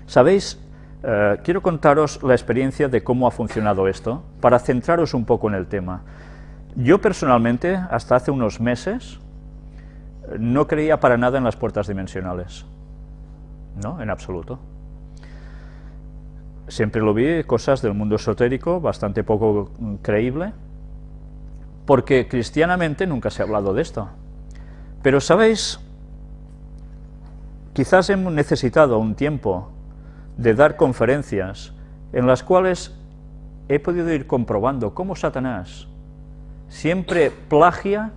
¿Sabéis? Quiero contaros la experiencia de cómo ha funcionado esto, para centraros un poco en el tema. Yo personalmente, hasta hace unos meses, no creía para nada en las puertas dimensionales. No, en absoluto. Siempre lo vi cosas del mundo esotérico, bastante poco creíble, porque cristianamente nunca se ha hablado de esto. Pero, ¿sabéis? Quizás hemos necesitado un tiempo de dar conferencias en las cuales he podido ir comprobando cómo Satanás siempre plagia,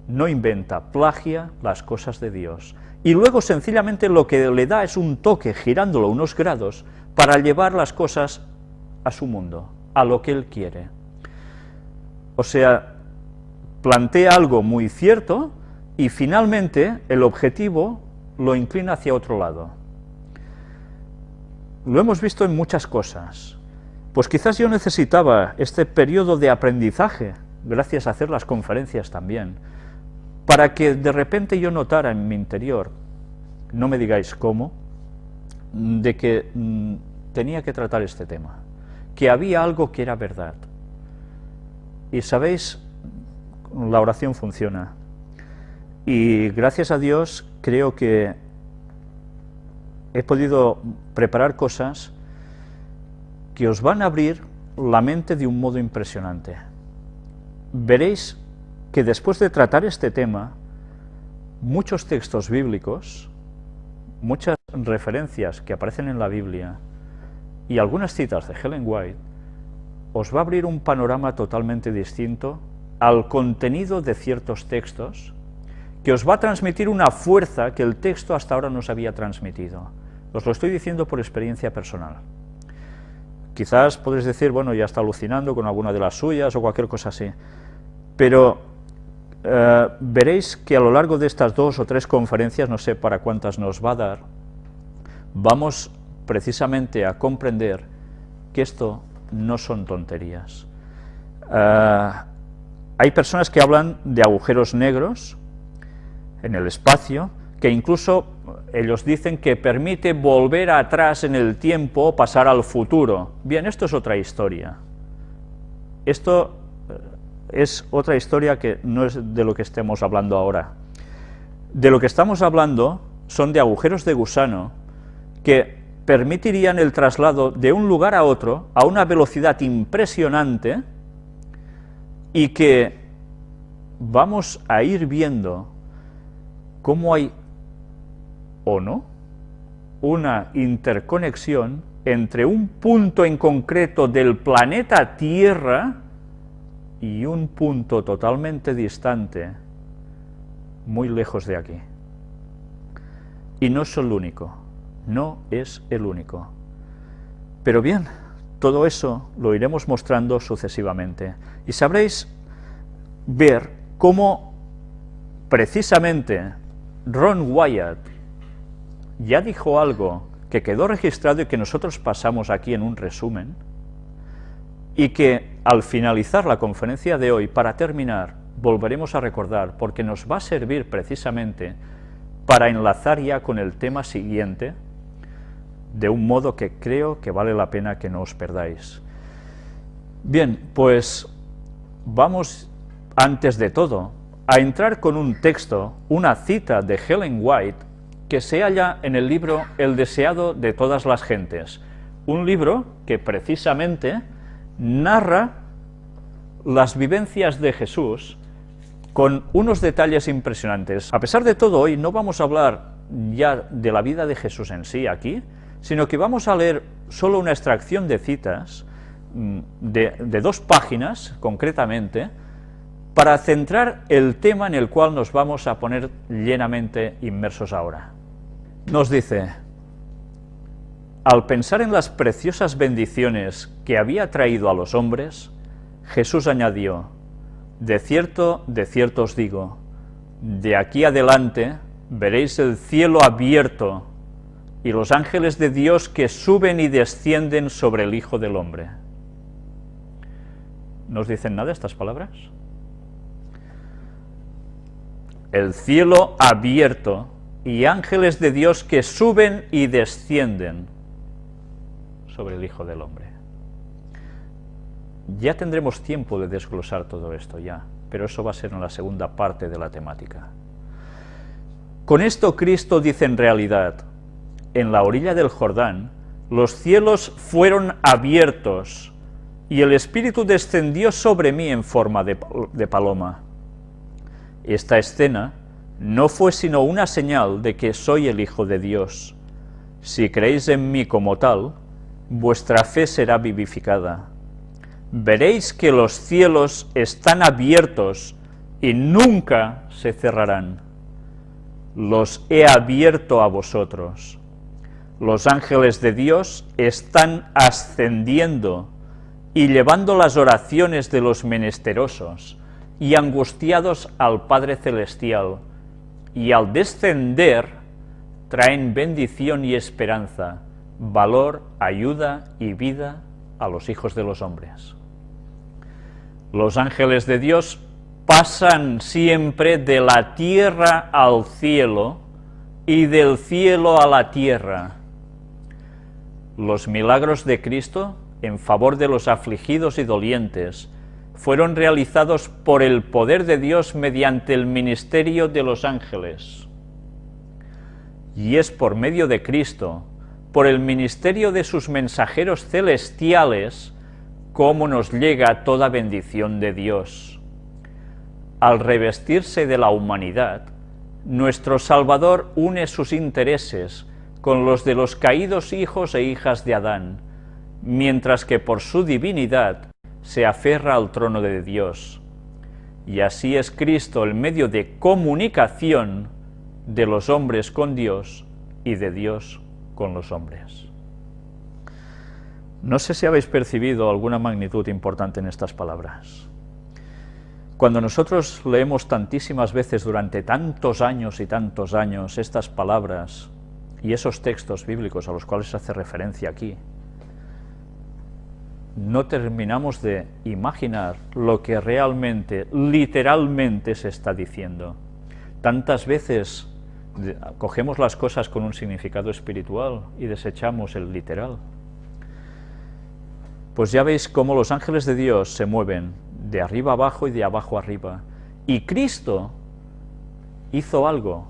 no inventa, plagia las cosas de Dios. Y luego sencillamente lo que le da es un toque, girándolo unos grados, para llevar las cosas a su mundo, a lo que él quiere. O sea, plantea algo muy cierto y finalmente el objetivo lo inclina hacia otro lado. Lo hemos visto en muchas cosas. Pues quizás yo necesitaba este periodo de aprendizaje, gracias a hacer las conferencias también, para que de repente yo notara en mi interior, no me digáis cómo, de que tenía que tratar este tema, que había algo que era verdad. Y sabéis, la oración funciona. Y gracias a Dios creo que he podido preparar cosas que os van a abrir la mente de un modo impresionante. Veréis que después de tratar este tema, muchos textos bíblicos, muchas referencias que aparecen en la Biblia y algunas citas de Ellen White, os va a abrir un panorama totalmente distinto al contenido de ciertos textos, que os va a transmitir una fuerza que el texto hasta ahora no os había transmitido. Os lo estoy diciendo por experiencia personal. Quizás podréis decir, bueno, ya está alucinando con alguna de las suyas o cualquier cosa así, pero veréis que a lo largo de estas 2 o 3 conferencias, no sé para cuántas nos va a dar, vamos precisamente a comprender que esto no son tonterías. Hay personas que hablan de agujeros negros en el espacio, que incluso ellos dicen que permite volver atrás en el tiempo o pasar al futuro. Bien, esto es otra historia. Esto es otra historia que no es de lo que estemos hablando ahora. De lo que estamos hablando son de agujeros de gusano que permitirían el traslado de un lugar a otro a una velocidad impresionante y que vamos a ir viendo cómo hay, o no, una interconexión entre un punto en concreto del planeta Tierra y un punto totalmente distante, muy lejos de aquí. Y no es el único, no es el único. Pero bien, todo eso lo iremos mostrando sucesivamente, y sabréis ver cómo precisamente Ron Wyatt ya dijo algo que quedó registrado y que nosotros pasamos aquí en un resumen, y que al finalizar la conferencia de hoy, para terminar, volveremos a recordar, porque nos va a servir precisamente para enlazar ya con el tema siguiente, de un modo que creo que vale la pena que no os perdáis. Bien, pues vamos, antes de todo, a entrar con un texto, una cita de Ellen White, que se halla en el libro El deseado de todas las gentes, un libro que precisamente narra las vivencias de Jesús con unos detalles impresionantes. A pesar de todo, hoy no vamos a hablar ya de la vida de Jesús en sí aquí, sino que vamos a leer solo una extracción de citas de 2 páginas, concretamente, para centrar el tema en el cual nos vamos a poner llenamente inmersos ahora. Nos dice: al pensar en las preciosas bendiciones que había traído a los hombres, Jesús añadió: de cierto os digo, de aquí adelante veréis el cielo abierto y los ángeles de Dios que suben y descienden sobre el Hijo del Hombre. ¿No os dicen nada estas palabras? El cielo abierto y ángeles de Dios que suben y descienden sobre el Hijo del Hombre. Ya tendremos tiempo de desglosar todo esto ya, pero eso va a ser en la segunda parte de la temática. Con esto Cristo dice en realidad, en la orilla del Jordán, los cielos fueron abiertos y el Espíritu descendió sobre mí en forma de paloma. Esta escena no fue sino una señal de que soy el Hijo de Dios. Si creéis en mí como tal, vuestra fe será vivificada. Veréis que los cielos están abiertos y nunca se cerrarán. Los he abierto a vosotros. Los ángeles de Dios están ascendiendo y llevando las oraciones de los menesterosos y angustiados al Padre Celestial, y al descender traen bendición y esperanza, valor, ayuda y vida a los hijos de los hombres. Los ángeles de Dios pasan siempre de la tierra al cielo y del cielo a la tierra. Los milagros de Cristo en favor de los afligidos y dolientes fueron realizados por el poder de Dios mediante el ministerio de los ángeles. Y es por medio de Cristo, por el ministerio de sus mensajeros celestiales, cómo nos llega toda bendición de Dios. Al revestirse de la humanidad, nuestro Salvador une sus intereses con los de los caídos hijos e hijas de Adán, mientras que por su divinidad se aferra al trono de Dios. Y así es Cristo el medio de comunicación de los hombres con Dios y de Dios con los hombres. No sé si habéis percibido alguna magnitud importante en estas palabras. Cuando nosotros leemos tantísimas veces durante tantos años y tantos años estas palabras y esos textos bíblicos a los cuales se hace referencia aquí, no terminamos de imaginar lo que realmente, literalmente se está diciendo. Tantas veces cogemos las cosas con un significado espiritual y desechamos el literal. Pues ya veis cómo los ángeles de Dios se mueven de arriba abajo y de abajo arriba. Y Cristo hizo algo,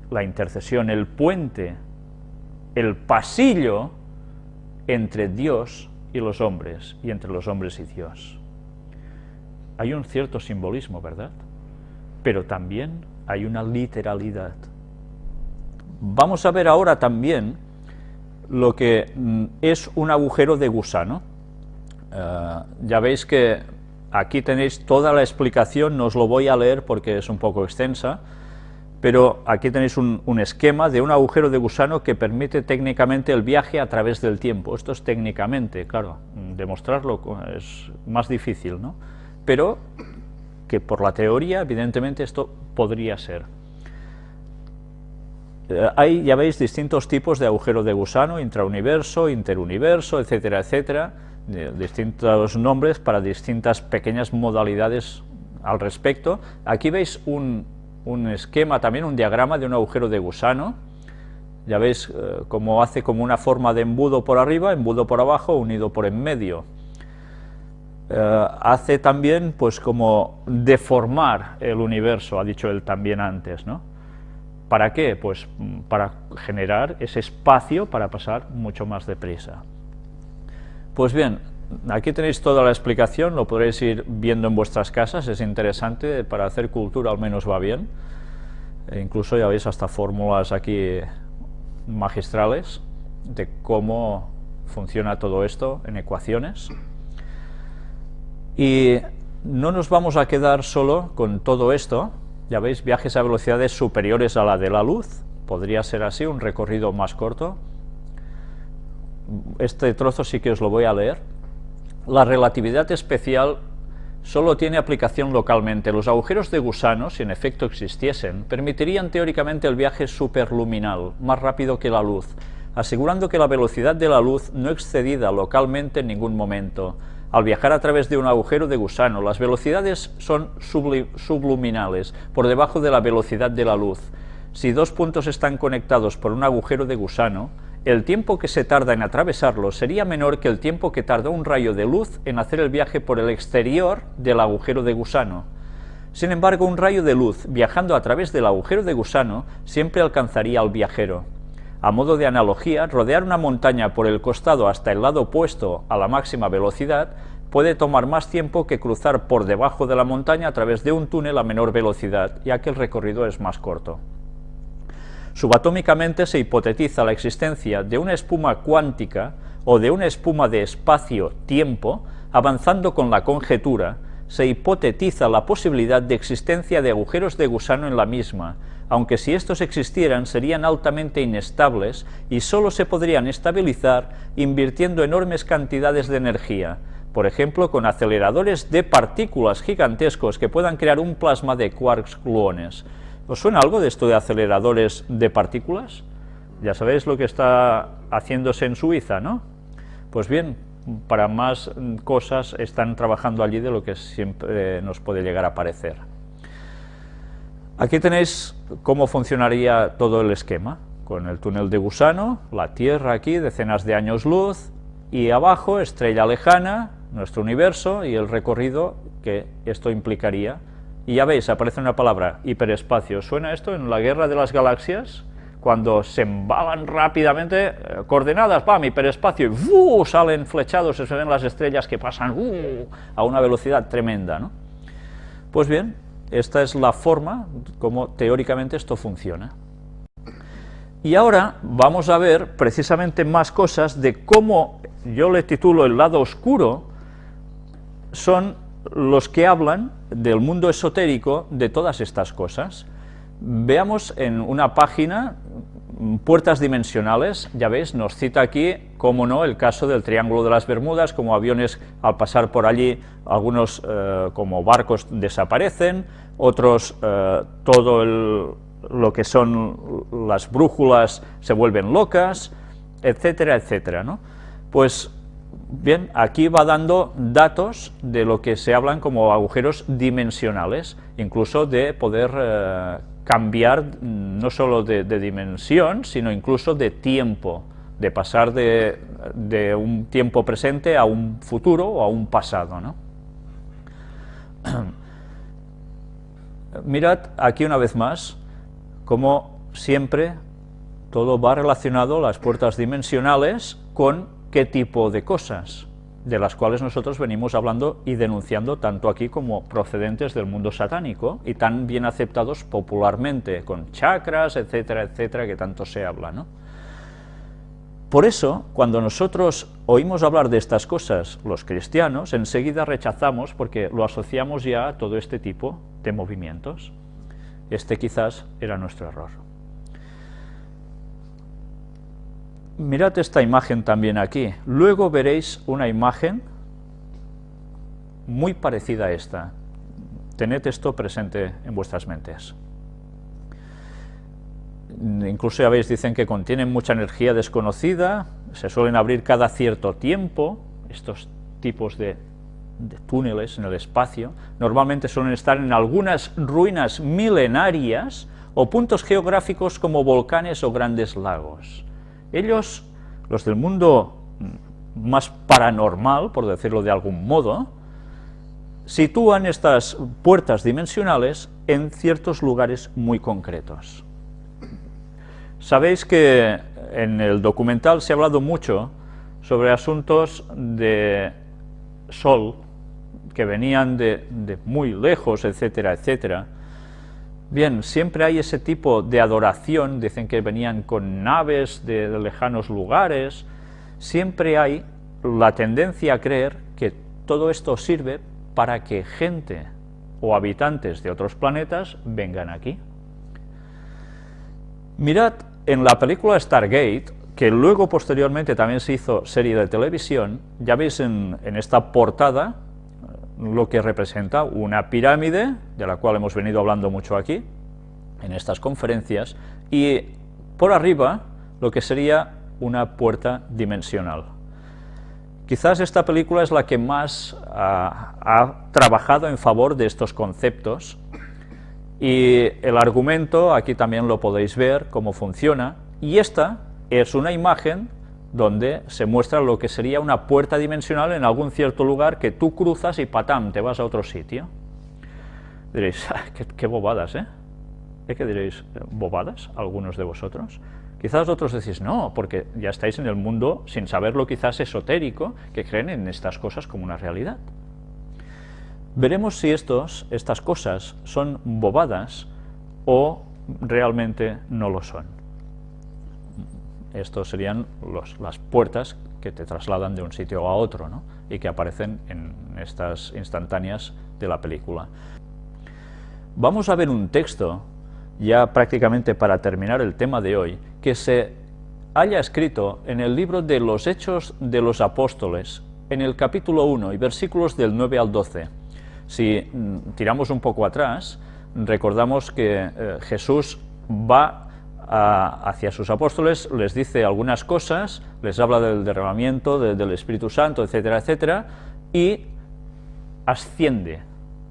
la intercesión, el puente, el pasillo entre Dios y los hombres, y entre los hombres y Dios. Hay un cierto simbolismo, ¿verdad? Pero también hay una literalidad. Vamos a ver ahora también lo que es un agujero de gusano. Ya veis que aquí tenéis toda la explicación, no os lo voy a leer porque es un poco extensa, pero aquí tenéis un esquema de un agujero de gusano que permite técnicamente el viaje a través del tiempo. Esto es técnicamente, claro, demostrarlo es más difícil, ¿no? Pero que por la teoría, evidentemente, esto podría ser. Hay, ya veis, distintos tipos de agujero de gusano, intrauniverso, interuniverso, etcétera, etcétera, distintos nombres para distintas pequeñas modalidades al respecto. Aquí veis un esquema también, un diagrama de un agujero de gusano. Ya veis cómo hace como una forma de embudo por arriba, embudo por abajo, unido por en medio. Hace también pues como deformar el universo, ha dicho él también antes, ¿no? ¿Para qué? Pues para generar ese espacio para pasar mucho más deprisa. Pues bien, aquí tenéis toda la explicación, lo podréis ir viendo en vuestras casas, es interesante, para hacer cultura al menos va bien. Incluso ya veis hasta fórmulas aquí magistrales de cómo funciona todo esto en ecuaciones. Y no nos vamos a quedar solo con todo esto, ya veis, viajes a velocidades superiores a la de la luz, podría ser así, un recorrido más corto. Este trozo sí que os lo voy a leer. La relatividad especial solo tiene aplicación localmente. Los agujeros de gusano, si en efecto existiesen, permitirían teóricamente el viaje superluminal, más rápido que la luz, asegurando que la velocidad de la luz no excedida localmente en ningún momento. Al viajar a través de un agujero de gusano, las velocidades son subluminales, por debajo de la velocidad de la luz. Si dos puntos están conectados por un agujero de gusano, el tiempo que se tarda en atravesarlo sería menor que el tiempo que tarda un rayo de luz en hacer el viaje por el exterior del agujero de gusano. Sin embargo, un rayo de luz viajando a través del agujero de gusano siempre alcanzaría al viajero. A modo de analogía, rodear una montaña por el costado hasta el lado opuesto a la máxima velocidad puede tomar más tiempo que cruzar por debajo de la montaña a través de un túnel a menor velocidad, ya que el recorrido es más corto. Subatómicamente se hipotetiza la existencia de una espuma cuántica o de una espuma de espacio-tiempo. Avanzando con la conjetura, se hipotetiza la posibilidad de existencia de agujeros de gusano en la misma, aunque si estos existieran serían altamente inestables y solo se podrían estabilizar invirtiendo enormes cantidades de energía, por ejemplo con aceleradores de partículas gigantescos que puedan crear un plasma de quarks gluones. ¿Os suena algo de esto de aceleradores de partículas? Ya sabéis lo que está haciéndose en Suiza, ¿no? Pues bien, para más cosas están trabajando allí de lo que siempre nos puede llegar a parecer. Aquí tenéis cómo funcionaría todo el esquema, con el túnel de gusano, la Tierra aquí, decenas de años luz, y abajo, estrella lejana, nuestro universo, y el recorrido que esto implicaría. Y ya veis, aparece una palabra, hiperespacio. ¿Suena esto en la Guerra de las Galaxias? Cuando se embalan rápidamente, coordenadas, ¡pam!, hiperespacio, y salen flechados, se ven las estrellas que pasan a una velocidad tremenda, ¿no? Pues bien, esta es la forma como teóricamente esto funciona. Y ahora vamos a ver precisamente más cosas de cómo, yo le titulo el lado oscuro, son los que hablan del mundo esotérico de todas estas cosas. Veamos en una página, puertas dimensionales, ya veis, nos cita aquí, cómo no, el caso del Triángulo de las Bermudas, como aviones al pasar por allí, algunos como barcos desaparecen, otros lo que son las brújulas se vuelven locas, etcétera, etcétera, ¿no? Pues bien, aquí va dando datos de lo que se hablan como agujeros dimensionales, incluso de poder cambiar no solo de dimensión, sino incluso de tiempo, de pasar de un tiempo presente a un futuro o a un pasado, ¿no? Mirad aquí una vez más, como siempre todo va relacionado, las puertas dimensionales, con qué tipo de cosas, de las cuales nosotros venimos hablando y denunciando tanto aquí como procedentes del mundo satánico y tan bien aceptados popularmente, con chakras, etcétera, etcétera, que tanto se habla, ¿no? Por eso, cuando nosotros oímos hablar de estas cosas, los cristianos, enseguida rechazamos porque lo asociamos ya a todo este tipo de movimientos. Este quizás era nuestro error. Mirad esta imagen también aquí. Luego veréis una imagen muy parecida a esta. Tened esto presente en vuestras mentes. Incluso ya veis, dicen que contienen mucha energía desconocida, se suelen abrir cada cierto tiempo, estos tipos de túneles en el espacio, normalmente suelen estar en algunas ruinas milenarias o puntos geográficos como volcanes o grandes lagos. Ellos, los del mundo más paranormal, por decirlo de algún modo, sitúan estas puertas dimensionales en ciertos lugares muy concretos. Sabéis que en el documental se ha hablado mucho sobre asuntos de Sol, que venían de muy lejos, etcétera, etcétera. Bien, siempre hay ese tipo de adoración, dicen que venían con naves de lejanos lugares, siempre hay la tendencia a creer que todo esto sirve para que gente o habitantes de otros planetas vengan aquí. Mirad, en la película Stargate, que luego posteriormente también se hizo serie de televisión, ya veis en esta portada lo que representa una pirámide, de la cual hemos venido hablando mucho aquí, en estas conferencias, y por arriba lo que sería una puerta dimensional. Quizás esta película es la que más ha trabajado en favor de estos conceptos, y el argumento, aquí también lo podéis ver, cómo funciona, y esta es una imagen donde se muestra lo que sería una puerta dimensional en algún cierto lugar que tú cruzas y ¡patam!, te vas a otro sitio. Diréis, qué bobadas, ¿eh? ¿Qué diréis? ¿Bobadas? ¿Algunos de vosotros? Quizás otros decís, no, porque ya estáis en el mundo, sin saberlo quizás esotérico, que creen en estas cosas como una realidad. Veremos si estas cosas son bobadas o realmente no lo son. Estos serían las puertas que te trasladan de un sitio a otro, ¿no? Y que aparecen en estas instantáneas de la película. Vamos a ver un texto, ya prácticamente para terminar el tema de hoy, que se haya escrito en el libro de los Hechos de los Apóstoles, en el capítulo 1 y versículos del 9 al 12. Si tiramos un poco atrás, recordamos que Jesús va hacia sus apóstoles, les dice algunas cosas, les habla del derramamiento del Espíritu Santo, etcétera, etcétera, y asciende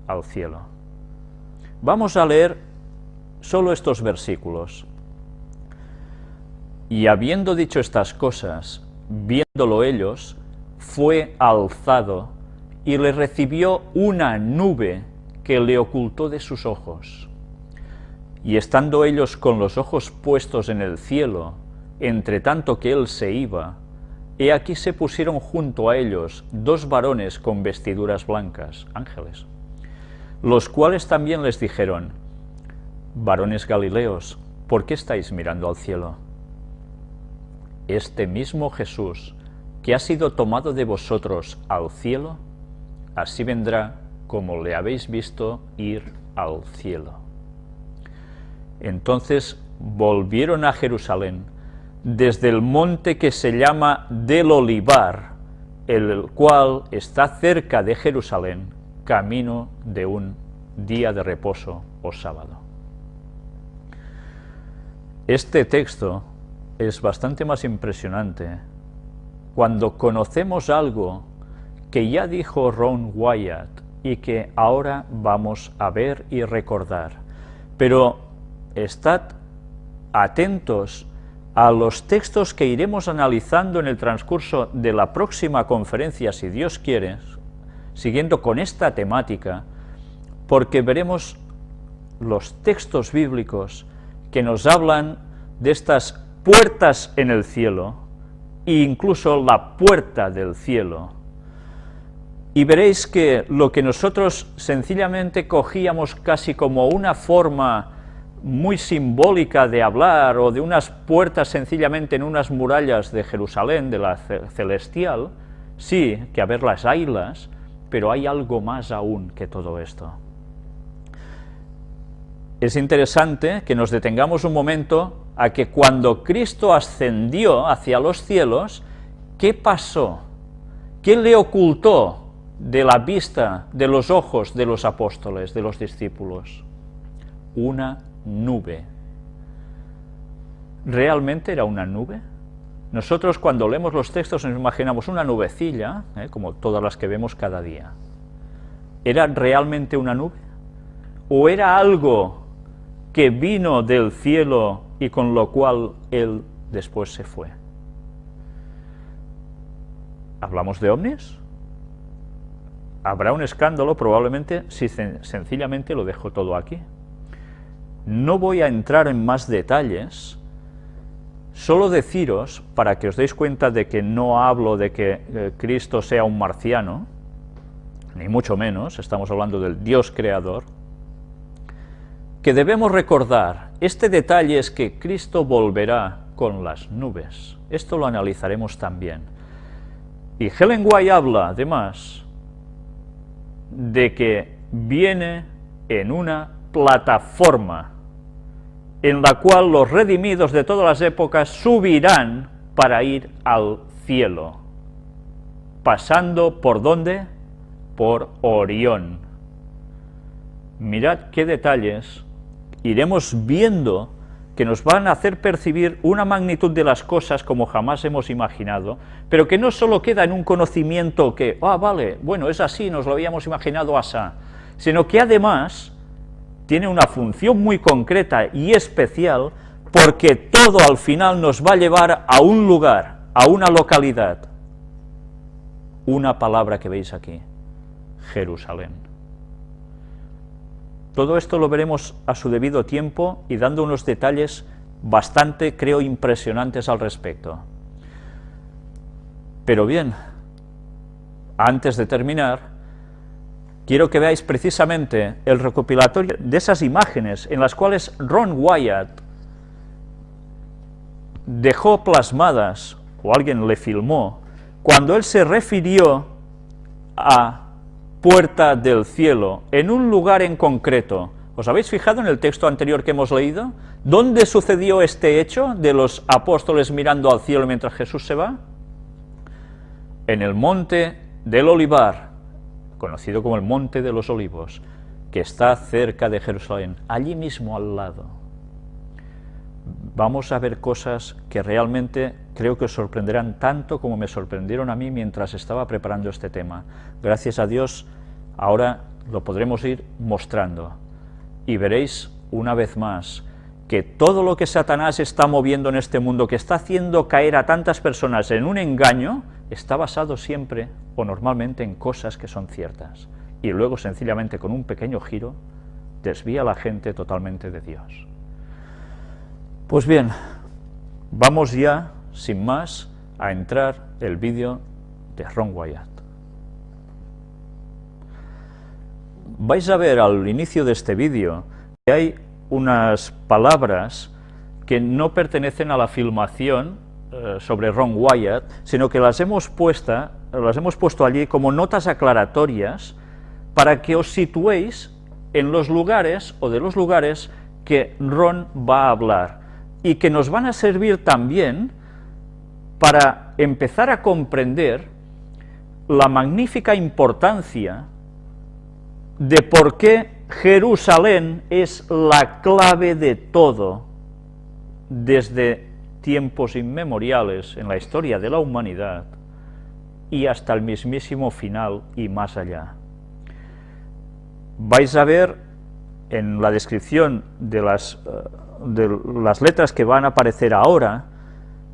al cielo. Vamos a leer solo estos versículos. Y habiendo dicho estas cosas, viéndolo ellos, fue alzado y le recibió una nube que le ocultó de sus ojos. Y estando ellos con los ojos puestos en el cielo, entre tanto que él se iba, he aquí se pusieron junto a ellos 2 varones con vestiduras blancas, ángeles, los cuales también les dijeron, varones Galileos, ¿por qué estáis mirando al cielo? Este mismo Jesús, que ha sido tomado de vosotros al cielo, así vendrá como le habéis visto ir al cielo. Entonces volvieron a Jerusalén, desde el monte que se llama del Olivar, el cual está cerca de Jerusalén, camino de un día de reposo o sábado. Este texto es bastante más impresionante cuando conocemos algo que ya dijo Ron Wyatt y que ahora vamos a ver y recordar. Pero estad atentos a los textos que iremos analizando en el transcurso de la próxima conferencia, si Dios quiere, siguiendo con esta temática, porque veremos los textos bíblicos que nos hablan de estas puertas en el cielo, e incluso la puerta del cielo. Y veréis que lo que nosotros sencillamente cogíamos casi como una forma muy simbólica de hablar, o de unas puertas sencillamente en unas murallas de Jerusalén, de la celestial, sí, que a verlas haylas, pero hay algo más aún que todo esto. Es interesante que nos detengamos un momento a que cuando Cristo ascendió hacia los cielos, ¿qué pasó? ¿Qué le ocultó de la vista, de los ojos de los apóstoles, de los discípulos? Una nube. ¿Realmente era una nube? Nosotros cuando leemos los textos nos imaginamos una nubecilla, como todas las que vemos cada día. ¿Era realmente una nube? ¿O era algo que vino del cielo y con lo cual él después se fue? ¿Hablamos de ovnis? Habrá un escándalo probablemente si sencillamente lo dejo todo aquí. No voy a entrar en más detalles, solo deciros, para que os deis cuenta de que no hablo de que Cristo sea un marciano, ni mucho menos, estamos hablando del Dios creador, que debemos recordar, este detalle es que Cristo volverá con las nubes. Esto lo analizaremos también. Y Ellen White habla, además, de que viene en una plataforma en la cual los redimidos de todas las épocas subirán para ir al cielo, pasando ¿por dónde? Por Orión. Mirad qué detalles iremos viendo que nos van a hacer percibir una magnitud de las cosas como jamás hemos imaginado, pero que no solo queda en un conocimiento que, vale, bueno, es así, nos lo habíamos imaginado así, sino que además tiene una función muy concreta y especial porque todo al final nos va a llevar a un lugar, a una localidad. Una palabra que veis aquí, Jerusalén. Todo esto lo veremos a su debido tiempo y dando unos detalles bastante, creo, impresionantes al respecto. Pero bien, antes de terminar, quiero que veáis precisamente el recopilatorio de esas imágenes en las cuales Ron Wyatt dejó plasmadas, o alguien le filmó, cuando él se refirió a Puerta del Cielo, en un lugar en concreto. ¿Os habéis fijado en el texto anterior que hemos leído? ¿Dónde sucedió este hecho de los apóstoles mirando al cielo mientras Jesús se va? En el monte del Olivar, conocido como el Monte de los Olivos, que está cerca de Jerusalén, allí mismo al lado. Vamos a ver cosas que realmente creo que os sorprenderán tanto como me sorprendieron a mí mientras estaba preparando este tema. Gracias a Dios, ahora lo podremos ir mostrando. Y veréis una vez más que todo lo que Satanás está moviendo en este mundo, que está haciendo caer a tantas personas en un engaño, está basado siempre o normalmente en cosas que son ciertas. Y luego, sencillamente, con un pequeño giro, desvía a la gente totalmente de Dios. Pues bien, vamos ya, sin más, a entrar el vídeo de Ron Wyatt. Vais a ver al inicio de este vídeo que hay unas palabras que no pertenecen a la filmación sobre Ron Wyatt, sino que las hemos puesto allí como notas aclaratorias para que os situéis en los lugares o de los lugares que Ron va a hablar y que nos van a servir también para empezar a comprender la magnífica importancia de por qué Jerusalén es la clave de todo desde tiempos inmemoriales en la historia de la humanidad y hasta el mismísimo final y más allá. Vais a ver en la descripción de las letras que van a aparecer ahora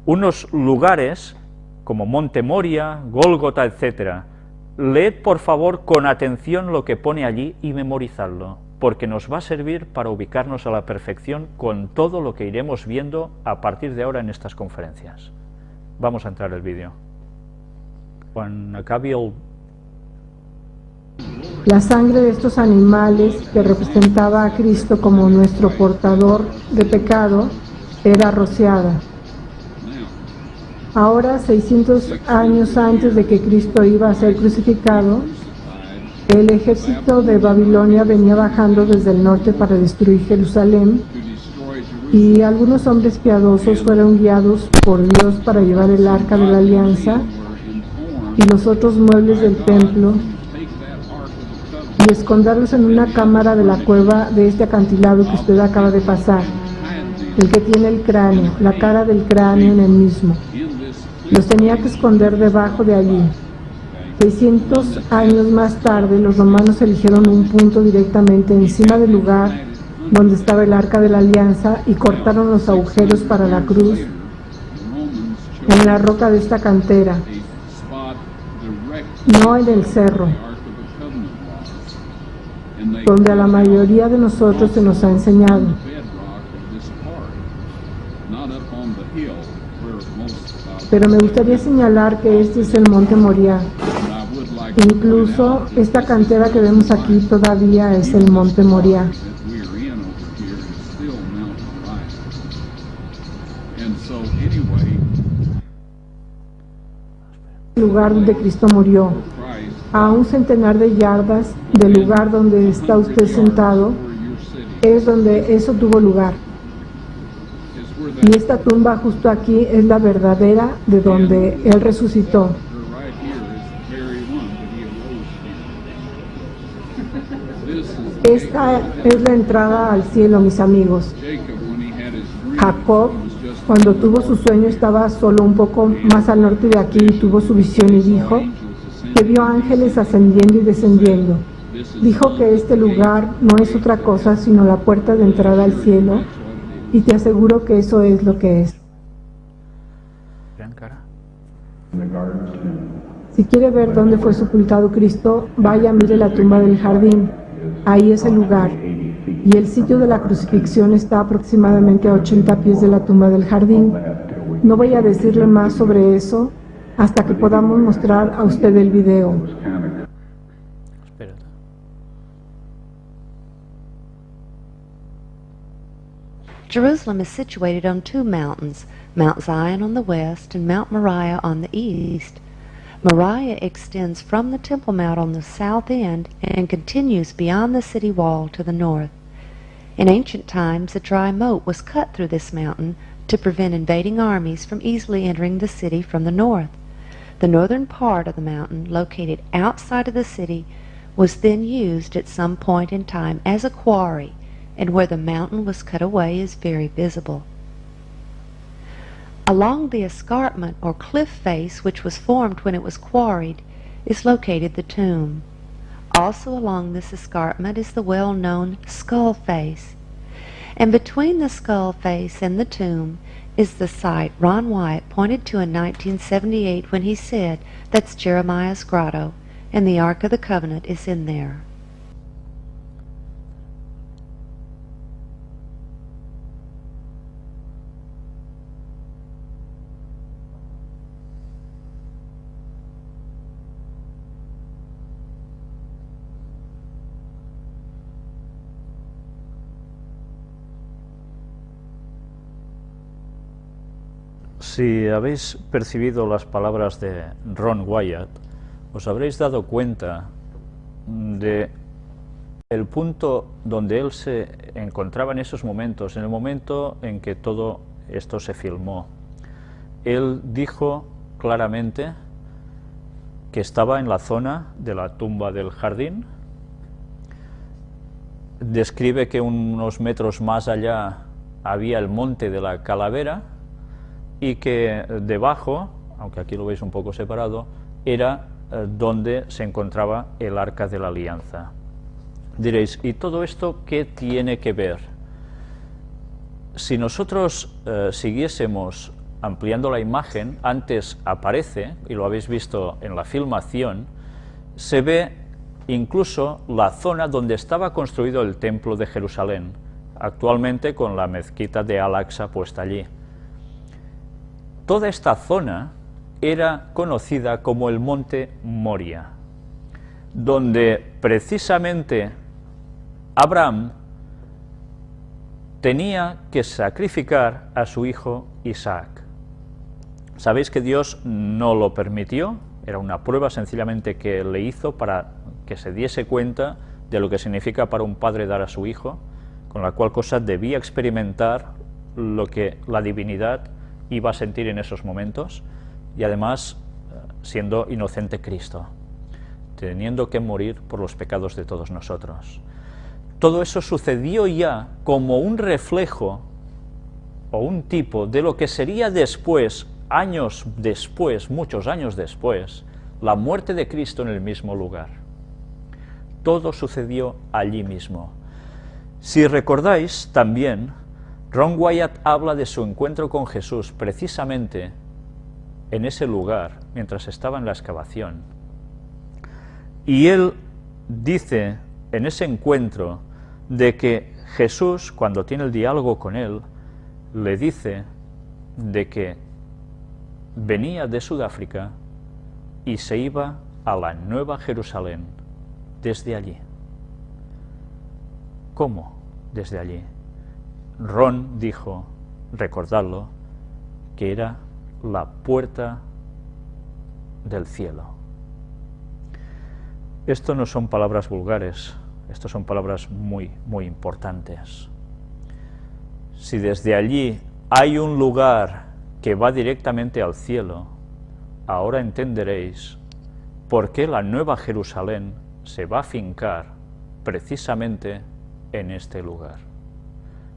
unos lugares como Monte Moria, Gólgota, etc. Leed por favor con atención lo que pone allí y memorizadlo, porque nos va a servir para ubicarnos a la perfección con todo lo que iremos viendo a partir de ahora en estas conferencias. Vamos a entrar al vídeo. Cuando acabe el... La sangre de estos animales que representaba a Cristo como nuestro portador de pecado era rociada. Ahora, 600 años antes de que Cristo iba a ser crucificado, el ejército de Babilonia venía bajando desde el norte para destruir Jerusalén, y algunos hombres piadosos fueron guiados por Dios para llevar el arca de la alianza y los otros muebles del templo y esconderlos en una cámara de la cueva de este acantilado que usted acaba de pasar, el que tiene el cráneo, la cara del cráneo en el mismo. Los tenía que esconder debajo de allí. 600 años más tarde, los romanos eligieron un punto directamente encima del lugar donde estaba el arca de la alianza y cortaron los agujeros para la cruz en la roca de esta cantera, no en el cerro, donde a la mayoría de nosotros se nos ha enseñado. Pero me gustaría señalar que este es el Monte Moriah. Incluso esta cantera que vemos aquí todavía es el Monte Moriah. El lugar donde Cristo murió, a un centenar de yardas del lugar donde está usted sentado, es donde eso tuvo lugar. Y esta tumba justo aquí es la verdadera de donde Él resucitó. Esta es la entrada al cielo, mis amigos. Jacob, cuando tuvo su sueño, estaba solo un poco más al norte de aquí y tuvo su visión y dijo que vio ángeles ascendiendo y descendiendo. Dijo que este lugar no es otra cosa sino la puerta de entrada al cielo y te aseguro que eso es lo que es. Vean cara. Si quiere ver dónde fue sepultado Cristo, vaya, mire la tumba del jardín. Ahí es el lugar. Y el sitio de la crucifixión está aproximadamente a 80 pies de la tumba del jardín. No voy a decirle más sobre eso hasta que podamos mostrar a usted el video. Espérate. Jerusalem is situated on two mountains, Mount Zion on the west and Mount Moriah on the east. Moriah extends from the Temple Mount on the south end and continues beyond the city wall to the north. In ancient times, a dry moat was cut through this mountain to prevent invading armies from easily entering the city from the north. The northern part of the mountain, located outside of the city, was then used at some point in time as a quarry, and where the mountain was cut away is very visible. Along the escarpment or cliff face which was formed when it was quarried is located the tomb. Also along this escarpment is the well-known skull face. And between the skull face and the tomb is the site Ron Wyatt pointed to in 1978 when he said, "That's Jeremiah's grotto, and the Ark of the Covenant is in there." Si habéis percibido las palabras de Ron Wyatt, os habréis dado cuenta de el punto donde él se encontraba en esos momentos, en el momento en que todo esto se filmó. Él dijo claramente que estaba en la zona de la tumba del jardín. Describe que unos metros más allá había el monte de la calavera y que debajo, aunque aquí lo veis un poco separado, era donde se encontraba el Arca de la Alianza. Diréis, ¿y todo esto qué tiene que ver? Si nosotros siguiésemos ampliando la imagen, antes aparece, y lo habéis visto en la filmación, se ve incluso la zona donde estaba construido el Templo de Jerusalén, actualmente con la mezquita de Al-Aqsa puesta allí. Toda esta zona era conocida como el Monte Moria, donde precisamente Abraham tenía que sacrificar a su hijo Isaac. Sabéis que Dios no lo permitió, era una prueba sencillamente que le hizo para que se diese cuenta de lo que significa para un padre dar a su hijo, con la cual cosa debía experimentar lo que la divinidad iba a sentir en esos momentos, y además siendo inocente Cristo, teniendo que morir por los pecados de todos nosotros. Todo eso sucedió ya como un reflejo o un tipo de lo que sería después, años después, muchos años después, la muerte de Cristo en el mismo lugar. Todo sucedió allí mismo. Si recordáis también, Ron Wyatt habla de su encuentro con Jesús precisamente en ese lugar, mientras estaba en la excavación. Y él dice en ese encuentro de que Jesús, cuando tiene el diálogo con él, le dice de que venía de Sudáfrica y se iba a la Nueva Jerusalén desde allí. ¿Cómo desde allí? Ron dijo, recordadlo, que era la puerta del cielo. Esto no son palabras vulgares, esto son palabras muy, muy importantes. Si desde allí hay un lugar que va directamente al cielo, ahora entenderéis por qué la Nueva Jerusalén se va a fincar precisamente en este lugar.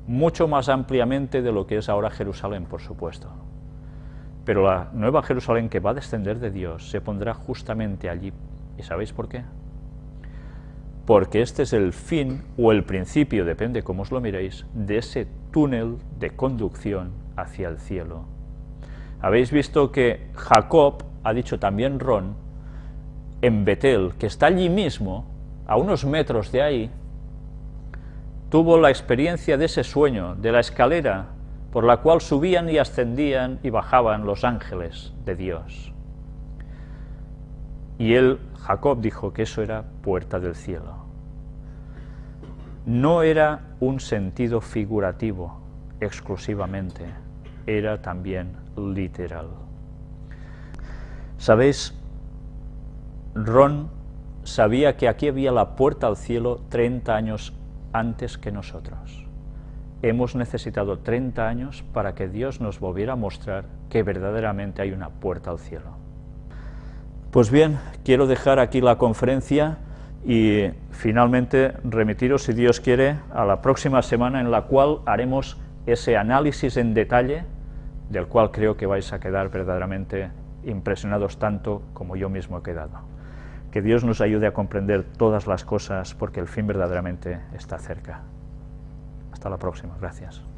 Mucho más ampliamente de lo que es ahora Jerusalén, por supuesto. Pero la Nueva Jerusalén que va a descender de Dios se pondrá justamente allí. ¿Y sabéis por qué? Porque este es el fin o el principio, depende cómo os lo miréis, de ese túnel de conducción hacia el cielo. Habéis visto que Jacob, ha dicho también Ron, en Betel, que está allí mismo, a unos metros de ahí, tuvo la experiencia de ese sueño, de la escalera por la cual subían y ascendían y bajaban los ángeles de Dios. Y él, Jacob, dijo que eso era puerta del cielo. No era un sentido figurativo exclusivamente, era también literal. ¿Sabéis? Ron sabía que aquí había la puerta al cielo 30 años antes que nosotros. Hemos necesitado 30 años para que Dios nos volviera a mostrar que verdaderamente hay una puerta al cielo. Pues bien, quiero dejar aquí la conferencia y finalmente remitiros, si Dios quiere, a la próxima semana en la cual haremos ese análisis en detalle, del cual creo que vais a quedar verdaderamente impresionados tanto como yo mismo he quedado. Que Dios nos ayude a comprender todas las cosas, porque el fin verdaderamente está cerca. Hasta la próxima. Gracias.